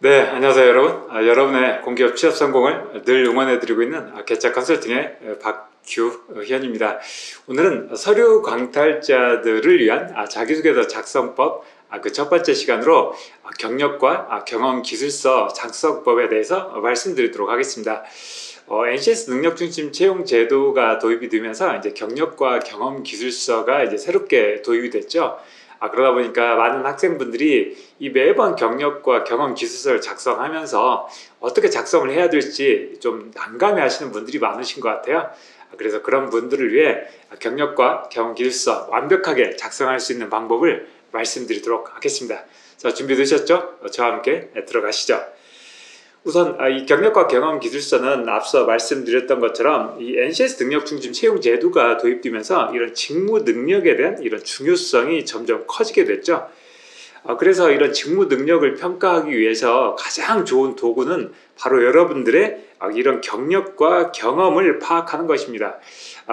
네, 안녕하세요 여러분. 여러분의 공기업 취업 성공을 늘 응원해드리고 있는 개척 컨설팅의 박규현입니다. 오늘은 서류 광탈자들을 위한 자기소개서 작성법 그 첫 번째 시간으로 경력과 경험 기술서 작성법에 대해서 말씀드리도록 하겠습니다. NCS 능력중심 채용 제도가 도입이 되면서 이제 경력과 경험 기술서가 이제 새롭게 도입이 됐죠. 그러다 보니까 많은 학생분들이 이 매번 경력과 경험 기술서를 작성하면서 어떻게 작성을 해야 될지 좀 난감해 하시는 분들이 많으신 것 같아요. 그래서 그런 분들을 위해 경력과 경험 기술서 완벽하게 작성할 수 있는 방법을 말씀드리도록 하겠습니다. 자, 준비되셨죠? 저와 함께 들어가시죠. 우선 이 경력과 경험 기술서는 앞서 말씀드렸던 것처럼 이 NCS 능력 중심 채용 제도가 도입되면서 이런 직무 능력에 대한 이런 중요성이 점점 커지게 됐죠. 그래서 이런 직무 능력을 평가하기 위해서 가장 좋은 도구는 바로 여러분들의 이런 경력과 경험을 파악하는 것입니다.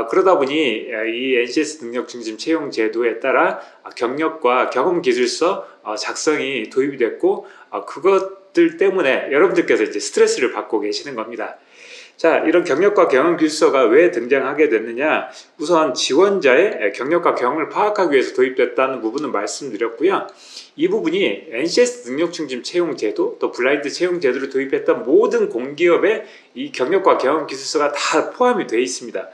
그러다 보니 이 NCS 능력 중심 채용 제도에 따라 경력과 경험 기술서 작성이 도입이 됐고 그것들 때문에 여러분들께서 이제 스트레스를 받고 계시는 겁니다. 자, 이런 경력과 경험 기술서가 왜 등장하게 됐느냐? 우선 지원자의 경력과 경험을 파악하기 위해서 도입됐다는 부분은 말씀드렸고요. 이 부분이 NCS 능력중심 채용 제도, 또 블라인드 채용 제도를 도입했던 모든 공기업의 이 경력과 경험 기술서가 다 포함이 되어 있습니다.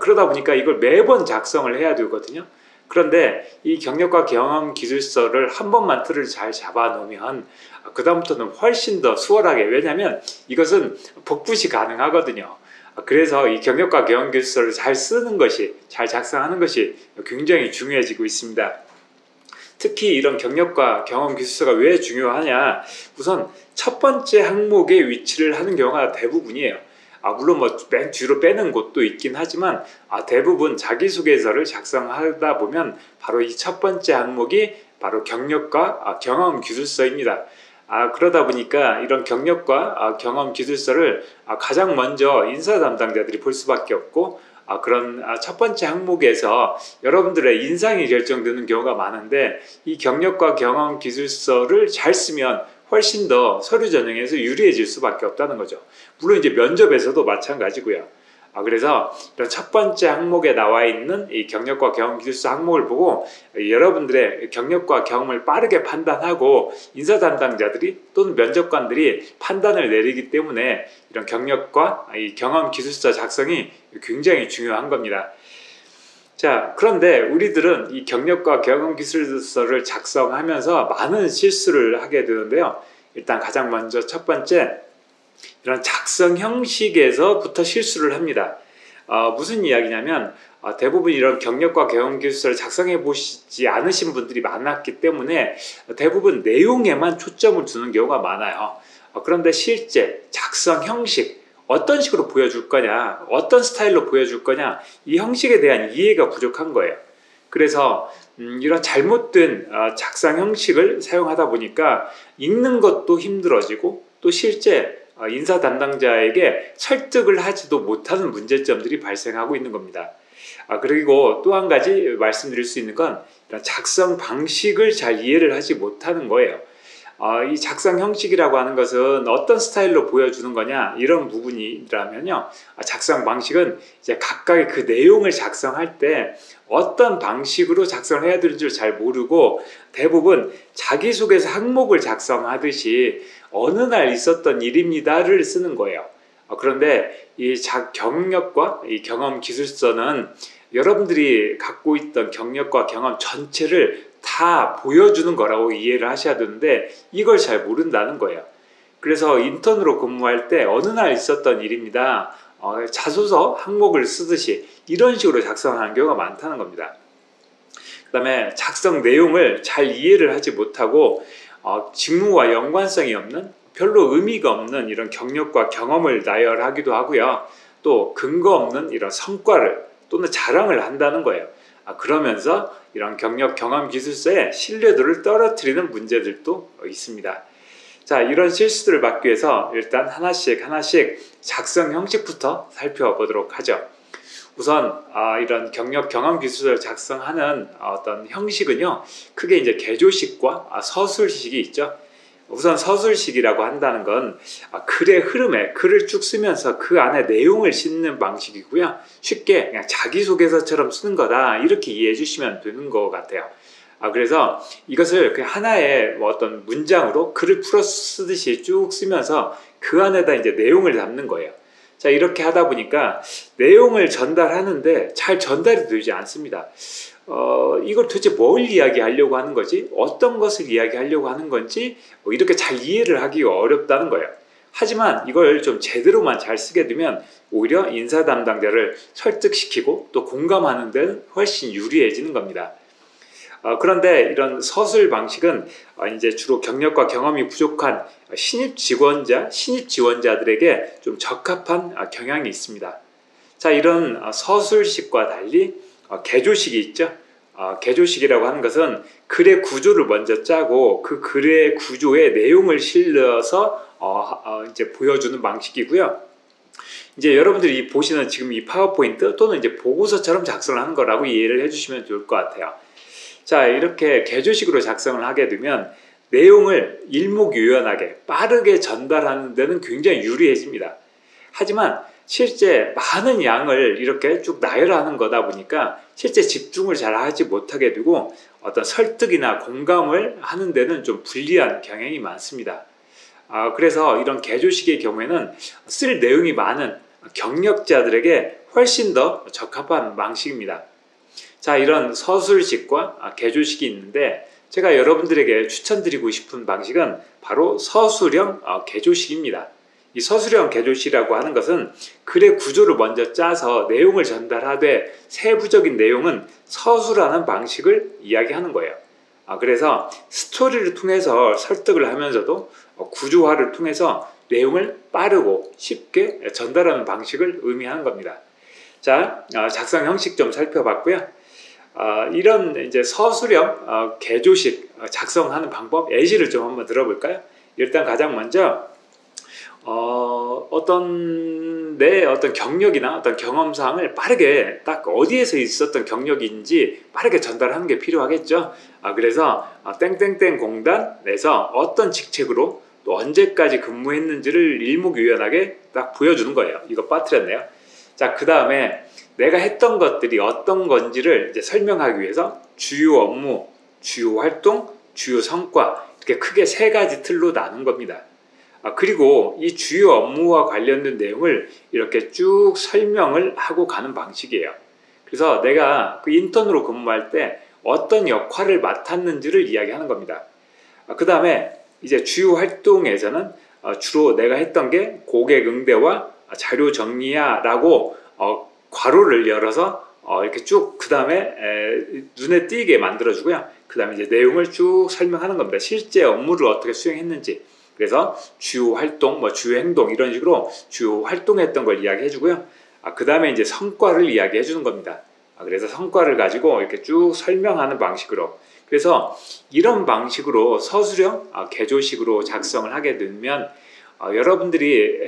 그러다 보니까 이걸 매번 작성을 해야 되거든요. 그런데 이 경력과 경험 기술서를 한 번만 틀을 잘 잡아 놓으면 그 다음부터는 훨씬 더 수월하게, 왜냐하면 이것은 복붙이 가능하거든요. 그래서 이 경력과 경험 기술서를 잘 쓰는 것이, 잘 작성하는 것이 굉장히 중요해지고 있습니다. 특히 이런 경력과 경험 기술서가 왜 중요하냐? 우선 첫 번째 항목에 위치를 하는 경우가 대부분이에요. 물론 맨 뒤로 빼는 곳도 있긴 하지만 대부분 자기소개서를 작성하다 보면 바로 이 첫 번째 항목이 바로 경력과 경험 기술서입니다. 그러다 보니까 이런 경력과 경험 기술서를 가장 먼저 인사 담당자들이 볼 수밖에 없고 그런 첫 번째 항목에서 여러분들의 인상이 결정되는 경우가 많은데, 이 경력과 경험 기술서를 잘 쓰면 훨씬 더 서류 전형에서 유리해질 수밖에 없다는 거죠. 물론 이제 면접에서도 마찬가지고요. 그래서 이런 첫 번째 항목에 나와 있는 이 경력과 경험 기술서 항목을 보고 여러분들의 경력과 경험을 빠르게 판단하고 인사 담당자들이 또는 면접관들이 판단을 내리기 때문에 이런 경력과 이 경험 기술서 작성이 굉장히 중요한 겁니다. 자, 그런데 우리들은 이 경력과 경험 기술서를 작성하면서 많은 실수를 하게 되는데요. 일단 가장 먼저 첫 번째, 이런 작성 형식에서부터 실수를 합니다. 무슨 이야기냐면 대부분 이런 경력과 경험 기술서를 작성해 보시지 않으신 분들이 많았기 때문에 대부분 내용에만 초점을 두는 경우가 많아요. 그런데 실제 작성 형식, 어떤 식으로 보여줄 거냐, 어떤 스타일로 보여줄 거냐, 이 형식에 대한 이해가 부족한 거예요. 그래서 이런 잘못된 작성 형식을 사용하다 보니까 읽는 것도 힘들어지고 또 실제 인사 담당자에게 설득을 하지도 못하는 문제점들이 발생하고 있는 겁니다. 그리고 또 한 가지 말씀드릴 수 있는 건 이런 작성 방식을 잘 이해를 하지 못하는 거예요. 이 작성 형식이라고 하는 것은 어떤 스타일로 보여주는 거냐, 이런 부분이라면요, 작성 방식은 이제 각각의 그 내용을 작성할 때 어떤 방식으로 작성을 해야 되는지 잘 모르고 대부분 자기소개서 항목을 작성하듯이 어느 날 있었던 일입니다를 쓰는 거예요. 그런데 이 경력과 이 경험 기술서는 여러분들이 갖고 있던 경력과 경험 전체를 다 보여주는 거라고 이해를 하셔야 되는데 이걸 잘 모른다는 거예요. 그래서 인턴으로 근무할 때 어느 날 있었던 일입니다, 자소서 항목을 쓰듯이 이런 식으로 작성하는 경우가 많다는 겁니다. 그 다음에 작성 내용을 잘 이해를 하지 못하고 직무와 연관성이 없는, 별로 의미가 없는 이런 경력과 경험을 나열하기도 하고요. 또 근거 없는 이런 성과를 또는 자랑을 한다는 거예요. 그러면서 이런 경력 경험 기술서의 신뢰도를 떨어뜨리는 문제들도 있습니다. 자, 이런 실수들을 막기 위해서 일단 하나씩 작성 형식부터 살펴보도록 하죠. 우선 이런 경력 경험 기술서를 작성하는 어떤 형식은요, 크게 이제 개조식과 서술식이 있죠. 우선 서술식이라고 한다는 건 글의 흐름에 글을 쭉 쓰면서 그 안에 내용을 싣는 방식이고요. 쉽게 그냥 자기소개서처럼 쓰는 거다 이렇게 이해해 주시면 되는 것 같아요. 그래서 이것을 그 하나의 어떤 문장으로 글을 풀어 쓰듯이 쭉 쓰면서 그 안에다 이제 내용을 담는 거예요. 자, 이렇게 하다 보니까 내용을 전달하는데 잘 전달이 되지 않습니다. 이걸 도대체 뭘 이야기하려고 하는 거지? 어떤 것을 이야기하려고 하는 건지 이렇게 잘 이해를 하기가 어렵다는 거예요. 하지만 이걸 좀 제대로만 잘 쓰게 되면 오히려 인사 담당자를 설득시키고 또 공감하는 데는 훨씬 유리해지는 겁니다. 그런데 이런 서술 방식은 이제 주로 경력과 경험이 부족한 신입 지원자들에게 좀 적합한 경향이 있습니다. 자, 이런 서술식과 달리 개조식이 있죠. 개조식이라고 하는 것은 글의 구조를 먼저 짜고 그 글의 구조에 내용을 실려서 이제 보여주는 방식이고요. 이제 여러분들이 보시는 지금 이 파워포인트 또는 이제 보고서처럼 작성을 하는 거라고 이해를 해주시면 좋을 것 같아요. 자, 이렇게 개조식으로 작성을 하게 되면 내용을 일목요연하게 빠르게 전달하는 데는 굉장히 유리해집니다. 하지만 실제 많은 양을 이렇게 쭉 나열하는 거다 보니까 실제 집중을 잘 하지 못하게 되고 어떤 설득이나 공감을 하는 데는 좀 불리한 경향이 많습니다. 그래서 이런 개조식의 경우에는 쓸 내용이 많은 경력자들에게 훨씬 더 적합한 방식입니다. 자, 이런 서술식과 개조식이 있는데 제가 여러분들에게 추천드리고 싶은 방식은 바로 서술형 개조식입니다. 이 서술형 개조식이라고 하는 것은 글의 구조를 먼저 짜서 내용을 전달하되 세부적인 내용은 서술하는 방식을 이야기하는 거예요. 그래서 스토리를 통해서 설득을 하면서도 구조화를 통해서 내용을 빠르고 쉽게 전달하는 방식을 의미하는 겁니다. 자, 작성 형식 좀 살펴봤고요. 이런 이제 서술형 개조식 작성하는 방법 예시를 좀 한번 들어볼까요? 일단 가장 먼저 내 어떤 경력이나 어떤 경험상을 빠르게 딱 어디에서 있었던 경력인지 빠르게 전달하는 게 필요하겠죠. 그래서 땡땡땡 공단에서 어떤 직책으로 또 언제까지 근무했는지를 일목요연하게 딱 보여주는 거예요. 이거 빠뜨렸네요. 자, 그 다음에 내가 했던 것들이 어떤 건지를 이제 설명하기 위해서 주요 업무, 주요 활동, 주요 성과 이렇게 크게 세 가지 틀로 나눈 겁니다. 그리고 이 주요 업무와 관련된 내용을 이렇게 쭉 설명을 하고 가는 방식이에요. 그래서 내가 그 인턴으로 근무할 때 어떤 역할을 맡았는지를 이야기하는 겁니다. 그 다음에 이제 주요 활동에서는 주로 내가 했던 게 고객 응대와 자료 정리야 라고 괄호를 열어서 이렇게 쭉 그 다음에 눈에 띄게 만들어주고요. 그 다음에 이제 내용을 쭉 설명하는 겁니다. 실제 업무를 어떻게 수행했는지. 그래서 주요 활동, 주요 행동 이런 식으로 주요 활동했던 걸 이야기해주고요. 그 다음에 이제 성과를 이야기해주는 겁니다. 그래서 성과를 가지고 이렇게 쭉 설명하는 방식으로. 그래서 이런 방식으로 서술형 개조식으로 작성을 하게 되면 여러분들이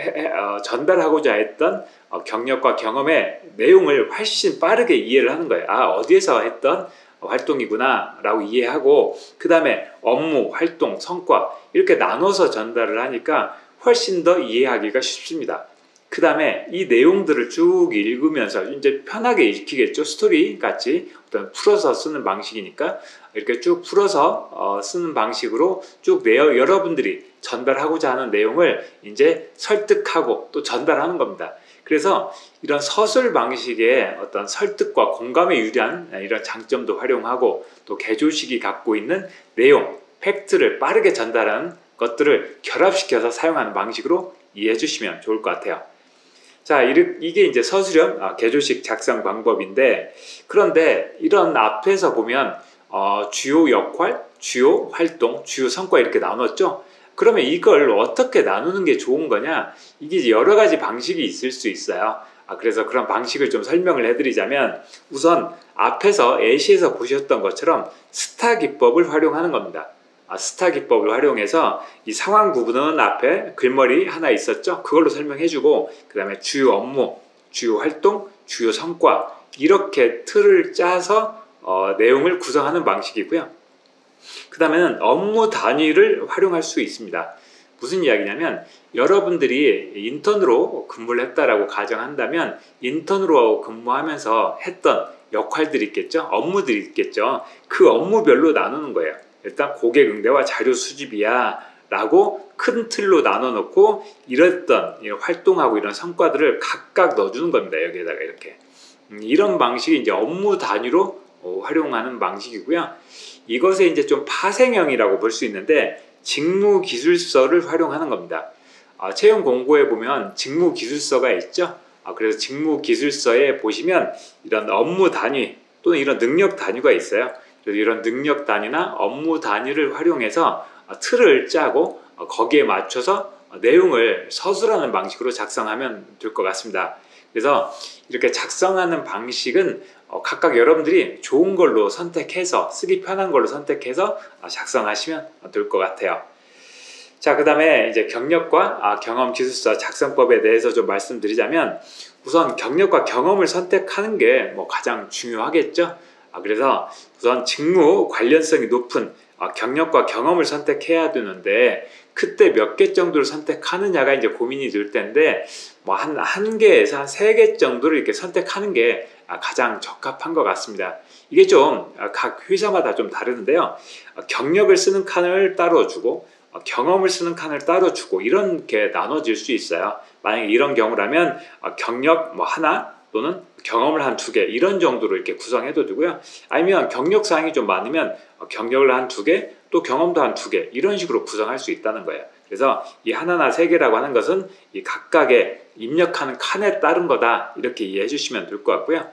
전달하고자 했던 경력과 경험의 내용을 훨씬 빠르게 이해를 하는 거예요. 어디에서 했던 활동이구나 라고 이해하고 그 다음에 업무, 활동, 성과 이렇게 나눠서 전달을 하니까 훨씬 더 이해하기가 쉽습니다. 그 다음에 이 내용들을 쭉 읽으면서 이제 편하게 읽히겠죠. 스토리 같이 어떤 풀어서 쓰는 방식이니까 이렇게 쭉 풀어서 쓰는 방식으로 쭉 여러분들이 전달하고자 하는 내용을 이제 설득하고 또 전달하는 겁니다. 그래서 이런 서술 방식의 어떤 설득과 공감에 유리한 이런 장점도 활용하고 또 개조식이 갖고 있는 내용, 팩트를 빠르게 전달하는 것들을 결합시켜서 사용하는 방식으로 이해해 주시면 좋을 것 같아요. 자, 이게 이제 서술형 개조식 작성 방법인데 그런데 이런 앞에서 보면 주요 역할, 주요 활동, 주요 성과 이렇게 나눴죠. 그러면 이걸 어떻게 나누는 게 좋은 거냐? 이게 여러 가지 방식이 있을 수 있어요. 그래서 그런 방식을 좀 설명을 해드리자면 우선 앞에서 예시에서 보셨던 것처럼 스타 기법을 활용하는 겁니다. 스타 기법을 활용해서 이 상황 부분은 앞에 글머리 하나 있었죠. 그걸로 설명해주고 그 다음에 주요 업무, 주요 활동, 주요 성과 이렇게 틀을 짜서 내용을 구성하는 방식이고요. 그 다음에는 업무 단위를 활용할 수 있습니다. 무슨 이야기냐면 여러분들이 인턴으로 근무를 했다라고 가정한다면 인턴으로 근무하면서 했던 역할들이 있겠죠. 업무들이 있겠죠. 그 업무별로 나누는 거예요. 일단 고객 응대와 자료 수집이야 라고 큰 틀로 나눠 놓고 이랬던 활동하고 이런 성과들을 각각 넣어주는 겁니다. 여기에다가 이렇게 이런 방식이 이제 업무 단위로 활용하는 방식이고요. 이것에 이제 좀 파생형이라고 볼 수 있는데 직무기술서를 활용하는 겁니다. 채용 공고에 보면 직무기술서가 있죠. 그래서 직무기술서에 보시면 이런 업무 단위 또는 이런 능력 단위가 있어요. 그래서 이런 능력 단위나 업무 단위를 활용해서 틀을 짜고 거기에 맞춰서 내용을 서술하는 방식으로 작성하면 될 것 같습니다. 그래서 이렇게 작성하는 방식은 각각 여러분들이 좋은 걸로 선택해서 쓰기 편한 걸로 선택해서 작성하시면 될 것 같아요. 자, 그 다음에 이제 경력과 경험 기술서 작성법에 대해서 좀 말씀드리자면 우선 경력과 경험을 선택하는 게 가장 중요하겠죠. 그래서 우선 직무 관련성이 높은 경력과 경험을 선택해야 되는데 그때 몇 개 정도를 선택하느냐가 이제 고민이 될 텐데 한 개에서 한 3개 정도를 이렇게 선택하는 게 가장 적합한 것 같습니다. 이게 좀 각 회사마다 좀 다른데요. 경력을 쓰는 칸을 따로 주고 경험을 쓰는 칸을 따로 주고 이렇게 나눠질 수 있어요. 만약에 이런 경우라면 경력 하나 또는 경험을 한 2개 이런 정도로 이렇게 구성해도 되고요. 아니면 경력 사항이 좀 많으면 경력을 한 2개 또 경험도 한 2개 이런 식으로 구성할 수 있다는 거예요. 그래서 이 하나나 3개라고 하는 것은 이 각각의 입력하는 칸에 따른 거다 이렇게 이해해 주시면 될 것 같고요.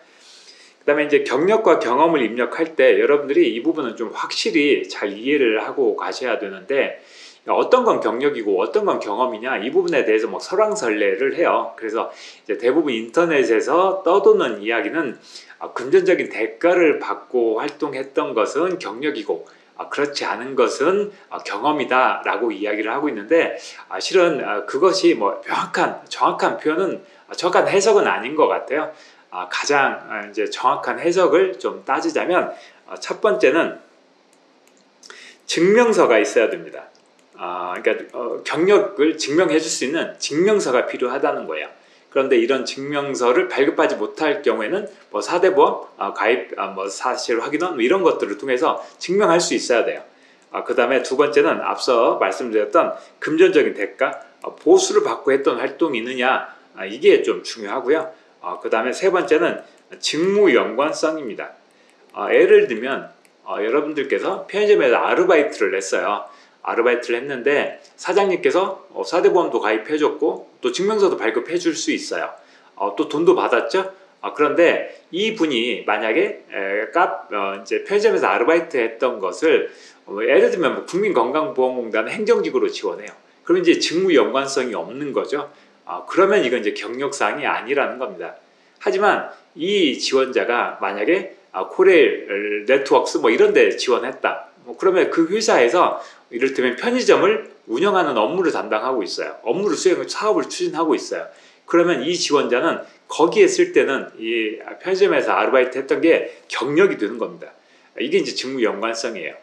그 다음에 이제 경력과 경험을 입력할 때 여러분들이 이 부분은 좀 확실히 잘 이해를 하고 가셔야 되는데 어떤 건 경력이고 어떤 건 경험이냐 이 부분에 대해서 설왕설래를 해요. 그래서 이제 대부분 인터넷에서 떠도는 이야기는 금전적인 대가를 받고 활동했던 것은 경력이고 그렇지 않은 것은 경험이다 라고 이야기를 하고 있는데 실은 그것이 정확한 표현은 정확한 해석은 아닌 것 같아요. 가장 이제 정확한 해석을 좀 따지자면 첫 번째는 증명서가 있어야 됩니다. 그러니까 경력을 증명해 줄 수 있는 증명서가 필요하다는 거예요. 그런데 이런 증명서를 발급하지 못할 경우에는 사대보험 가입 사실 확인원 이런 것들을 통해서 증명할 수 있어야 돼요. 그 다음에 두 번째는 앞서 말씀드렸던 금전적인 대가 보수를 받고 했던 활동이 있느냐 이게 좀 중요하고요. 그 다음에 세 번째는 직무 연관성입니다. 예를 들면 여러분들께서 편의점에서 아르바이트를 했어요. 아르바이트를 했는데 사장님께서 사대보험도 가입해줬고 또 증명서도 발급해 줄 수 있어요. 또 돈도 받았죠. 그런데 이 분이 만약에 이제 편의점에서 아르바이트 했던 것을 예를 들면 국민건강보험공단 행정직으로 지원해요. 그러면 이제 직무 연관성이 없는 거죠. 그러면 이건 이제 경력사항이 아니라는 겁니다. 하지만 이 지원자가 만약에 코레일 네트워크스 이런 데 지원했다. 그러면 그 회사에서 이를테면 편의점을 운영하는 업무를 담당하고 있어요. 업무를 수행, 사업을 추진하고 있어요. 그러면 이 지원자는 거기에 쓸 때는 이 편의점에서 아르바이트 했던 게 경력이 되는 겁니다. 이게 이제 직무 연관성이에요.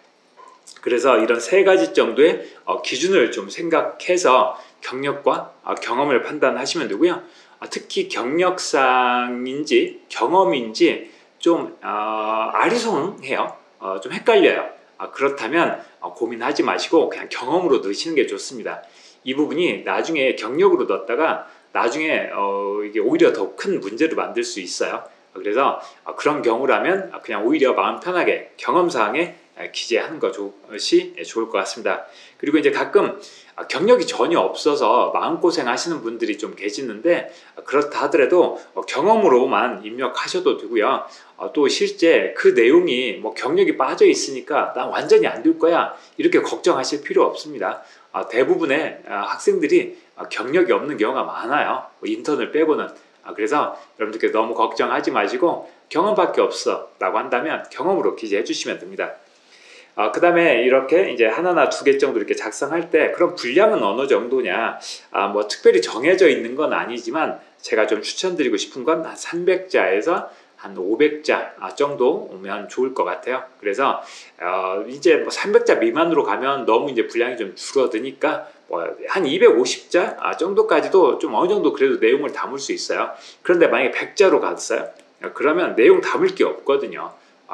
그래서 이런 3가지 정도의 기준을 좀 생각해서 경력과 경험을 판단하시면 되고요. 특히 경력상인지 경험인지 좀 아리송해요. 좀 헷갈려요. 그렇다면 고민하지 마시고 그냥 경험으로 넣으시는 게 좋습니다. 이 부분이 나중에 경력으로 넣었다가 나중에 이게 오히려 더 큰 문제를 만들 수 있어요. 그래서 그런 경우라면 그냥 오히려 마음 편하게 경험사항에 기재하는 것이 좋을 것 같습니다. 그리고 이제 가끔 경력이 전혀 없어서 마음고생 하시는 분들이 좀 계시는데 그렇다 하더라도 경험으로만 입력하셔도 되고요. 또 실제 그 내용이 경력이 빠져 있으니까 난 완전히 안 될 거야 이렇게 걱정하실 필요 없습니다. 대부분의 학생들이 경력이 없는 경우가 많아요. 인턴을 빼고는. 그래서 여러분들께 너무 걱정하지 마시고 경험밖에 없어 라고 한다면 경험으로 기재해 주시면 됩니다. 그 다음에 이렇게 이제 하나나 2개 정도 이렇게 작성할 때 그럼 분량은 어느 정도냐 특별히 정해져 있는 건 아니지만 제가 좀 추천드리고 싶은 건 한 300자에서 한 500자 정도 오면 좋을 것 같아요. 그래서 이제 뭐 300자 미만으로 가면 너무 이제 분량이 좀 줄어드니까 뭐 한 250자 정도까지도 좀 어느 정도 그래도 내용을 담을 수 있어요. 그런데 만약에 100자로 갔어요. 그러면 내용 담을 게 없거든요.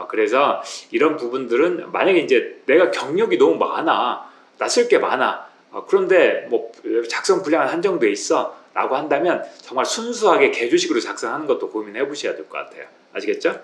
그래서 이런 부분들은 만약에 이제 내가 경력이 너무 많아, 나 쓸 게 많아, 그런데 뭐 작성 분량은 한정돼 있어 라고 한다면 정말 순수하게 개조식으로 작성하는 것도 고민해 보셔야 될 것 같아요. 아시겠죠?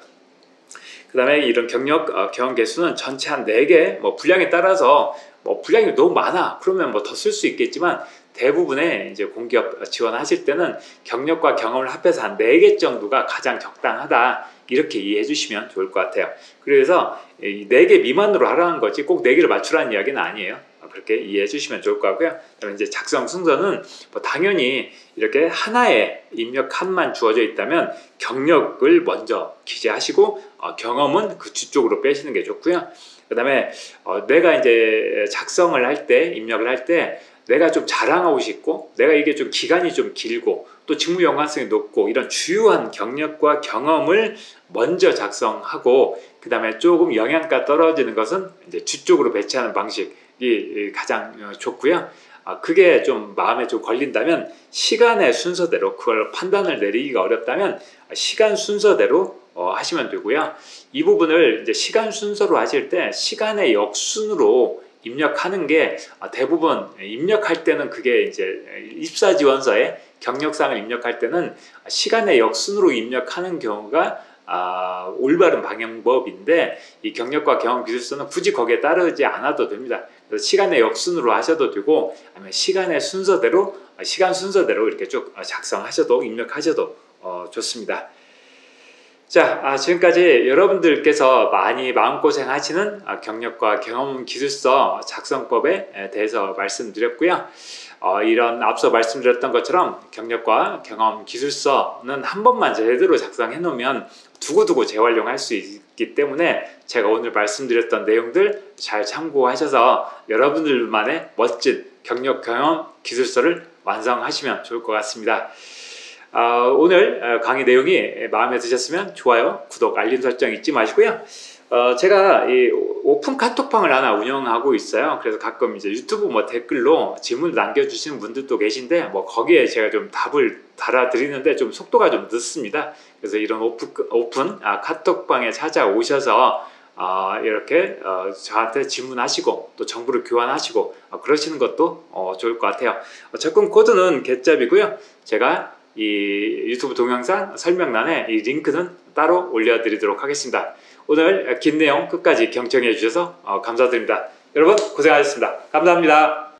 그 다음에 이런 경력 경험 개수는 전체 한 4개, 뭐 분량에 따라서 뭐 분량이 너무 많아 그러면 뭐 더 쓸 수 있겠지만, 대부분의 이제 공기업 지원하실 때는 경력과 경험을 합해서 한 4개 정도가 가장 적당하다, 이렇게 이해해 주시면 좋을 것 같아요. 그래서 이 4개 미만으로 하라는 거지 꼭 4개를 맞추라는 이야기는 아니에요. 그렇게 이해해 주시면 좋을 것 같고요. 그다음에 이제 작성 순서는 뭐 당연히 이렇게 하나의 입력 칸만 주어져 있다면 경력을 먼저 기재하시고 경험은 그 뒤쪽으로 빼시는 게 좋고요. 그 다음에 내가 이제 작성을 할 때, 입력을 할 때 내가 좀 자랑하고 싶고, 내가 이게 좀 기간이 좀 길고 또 직무 연관성이 높고 이런 주요한 경력과 경험을 먼저 작성하고, 그 다음에 조금 영양가 떨어지는 것은 이제 뒤쪽으로 배치하는 방식이 가장 좋고요. 그게 좀 마음에 좀 걸린다면 시간의 순서대로, 그걸 판단을 내리기가 어렵다면 시간 순서대로 하시면 되고요. 이 부분을 이제 시간 순서로 하실 때 시간의 역순으로 입력하는 게 대부분, 입력할 때는 그게 이제 입사지원서에 경력상을 입력할 때는 시간의 역순으로 입력하는 경우가 올바른 방향법인데, 이 경력과 경험 기술서는 굳이 거기에 따르지 않아도 됩니다. 그래서 시간의 역순으로 하셔도 되고, 아니면 시간의 순서대로, 시간 순서대로 이렇게 쭉 작성하셔도, 입력하셔도 좋습니다. 자, 지금까지 여러분들께서 많이 마음고생 하시는 경력과 경험 기술서 작성법에 대해서 말씀드렸고요. 이런 앞서 말씀드렸던 것처럼 경력과 경험 기술서는 한 번만 제대로 작성해 놓으면 두고두고 재활용할 수 있기 때문에 제가 오늘 말씀드렸던 내용들 잘 참고하셔서 여러분들만의 멋진 경력 경험 기술서를 완성하시면 좋을 것 같습니다. 오늘 강의 내용이 마음에 드셨으면 좋아요, 구독, 알림 설정 잊지 마시고요. 제가 이 오픈 카톡방을 하나 운영하고 있어요. 그래서 가끔 이제 유튜브 뭐 댓글로 질문 남겨주시는 분들도 계신데, 뭐 거기에 제가 좀 답을 달아드리는데 좀 속도가 좀 늦습니다. 그래서 이런 오픈 카톡방에 찾아오셔서 이렇게 저한테 질문하시고 또 정보를 교환하시고 그러시는 것도 좋을 것 같아요. 접근 코드는 get잡이고요. 제가 이 유튜브 동영상 설명란에 이 링크는 따로 올려드리도록 하겠습니다. 오늘 긴 내용 끝까지 경청해 주셔서 감사드립니다. 여러분 고생하셨습니다. 감사합니다.